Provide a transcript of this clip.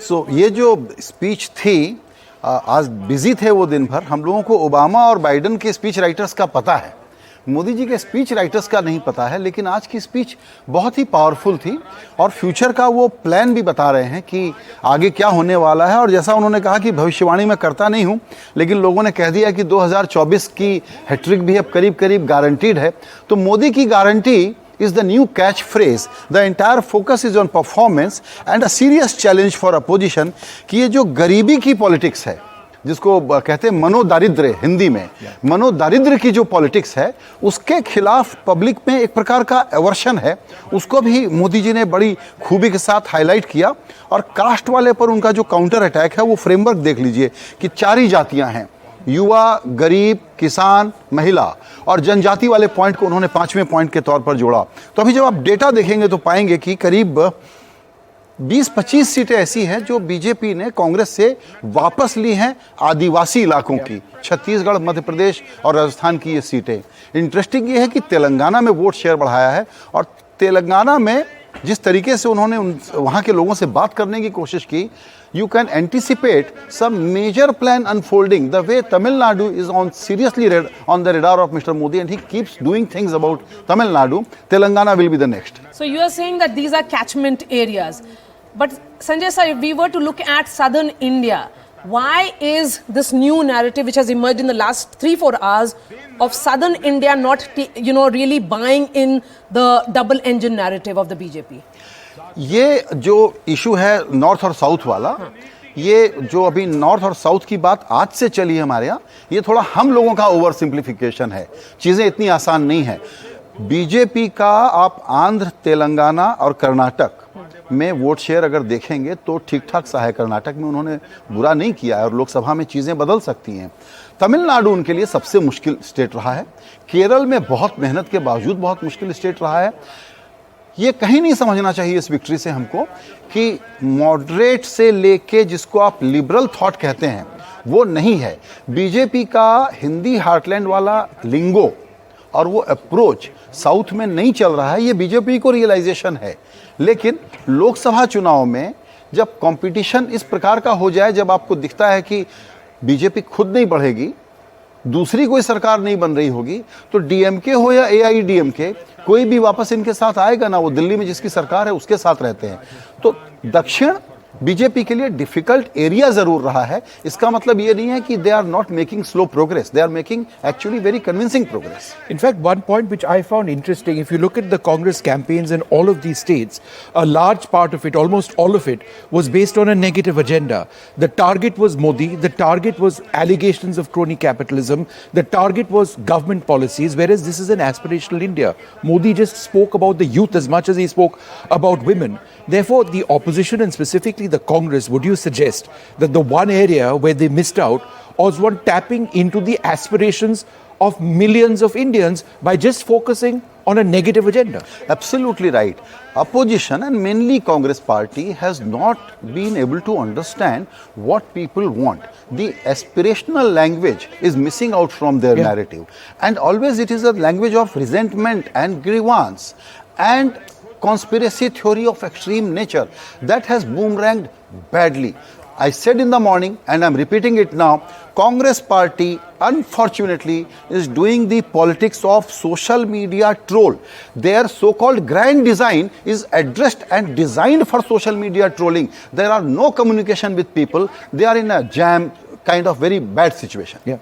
सो ये जो स्पीच थी, आज बिजी थे वो दिन भर। हम लोगों को ओबामा और बाइडन के स्पीच राइटर्स का पता है, मोदी जी के स्पीच राइटर्स का नहीं पता है। लेकिन आज की स्पीच बहुत ही पावरफुल थी और फ्यूचर का वो प्लान भी बता रहे हैं कि आगे क्या होने वाला है। और जैसा उन्होंने कहा कि भविष्यवाणी मैं करता नहीं हूं, लेकिन लोगों ने कह दिया कि 2024 की हैट्रिक भी अब करीब करीब गारंटीड है। तो मोदी की guarantee is the new catchphrase. The entire focus is on performance and a serious challenge for opposition कि ये जो गरीबी की पॉलिटिक्स है, जिसको कहते हैं मनोदारिद्र्य हिंदी में, मनोदारिद्र्य की जो पॉलिटिक्स है, उसके खिलाफ पब्लिक में एक प्रकार का एवर्शन है। उसको भी मोदी जी ने बड़ी खूबी के साथ हाईलाइट किया। और कास्ट वाले पर उनका जो काउंटर अटैक है, वो फ्रेमवर्क देख लीजिए कि 4 ही जातियां हैं, युवा, गरीब, किसान, महिला, और जनजाति वाले पॉइंट को उन्होंने 5वें पॉइंट के तौर पर जोड़ा। तो अभी जब आप डेटा देखेंगे तो पाएंगे कि करीब 20-25 सीटें ऐसी हैं जो बीजेपी ने कांग्रेस से वापस ली हैं आदिवासी इलाकों की। छत्तीसगढ़, मध्य प्रदेश और राजस्थान की ये सीटें। इंटरेस्टिंग ये है कि तेलंगाना में वोट शेयर बढ़ाया है, और तेलंगाना में जिस तरीके से उन्होंने वहाँ के लोगों से बात करने की कोशिश की, you can anticipate some major plan unfolding the way Tamil Nadu is seriously on the radar of Mr. Modi, and he keeps doing things about Tamil Nadu. Telangana will be the next. So you are saying that these are catchment areas. But Sanjay sir, if we were to look at southern India, why is this new narrative which has emerged in the last 3-4 hours of southern India not really buying in the double engine narrative of the BJP? ये जो issue है north और south वाला, ये जो अभी north और south की बात आज से चली है हमारे यहाँ, ये थोड़ा हम लोगों का ओवर सिंप्लीफिकेशन है। चीज़ें इतनी आसान नहीं है। बीजेपी का आप आंध्र, तेलंगाना और कर्नाटक में वोट शेयर अगर देखेंगे तो ठीक ठाक सा है। कर्नाटक में उन्होंने बुरा नहीं किया है और लोकसभा में चीज़ें बदल सकती हैं। तमिलनाडु उनके लिए सबसे मुश्किल स्टेट रहा है। केरल में बहुत मेहनत के बावजूद बहुत मुश्किल स्टेट रहा है। ये कहीं नहीं समझना चाहिए इस विक्ट्री से हमको कि मॉडरेट से लेके जिसको आप लिबरल थॉट कहते हैं वो नहीं है। बीजेपी का हिंदी हार्टलैंड वाला लिंगो और वो अप्रोच साउथ में नहीं चल रहा है, ये बीजेपी को रियलाइजेशन है। लेकिन लोकसभा चुनाव में जब कंपटीशन इस प्रकार का हो जाए, जब आपको दिखता है कि बीजेपी खुद नहीं बढ़ेगी, दूसरी कोई सरकार नहीं बन रही होगी, तो डीएमके हो या एआईडीएमके, कोई भी वापस इनके साथ आएगा ना। वो दिल्ली में जिसकी सरकार है उसके साथ रहते हैं। तो दक्षिण बीजेपी के लिए डिफिकल्ट एरिया जरूर रहा है। इसका मतलब ये नहीं है कि they are not making slow progress, they are making actually very convincing progress. In fact, one point which I found interesting, if you look at the Congress campaigns in all of these states, a large part of it, almost all of it, was based on a negative agenda. The target was Modi, the target was allegations of crony capitalism, the target was government policies, whereas this is an aspirational India. Modi just spoke about the youth as much as he spoke about women. Therefore, the opposition and specifically the Congress, would you suggest that the one area where they missed out was one tapping into the aspirations of millions of Indians by just focusing on a negative agenda? Absolutely right. Opposition and mainly Congress party has not been able to understand what people want. The aspirational language is missing out from their narrative, and always it is a language of resentment and grievance and conspiracy theory of extreme nature that has boomeranged badly. I said in the morning and I'm repeating it now, Congress party unfortunately is doing the politics of social media troll. Their so-called grand design is addressed and designed for social media trolling. There are no communication with people. They are in a jam, kind of very bad situation. Yeah.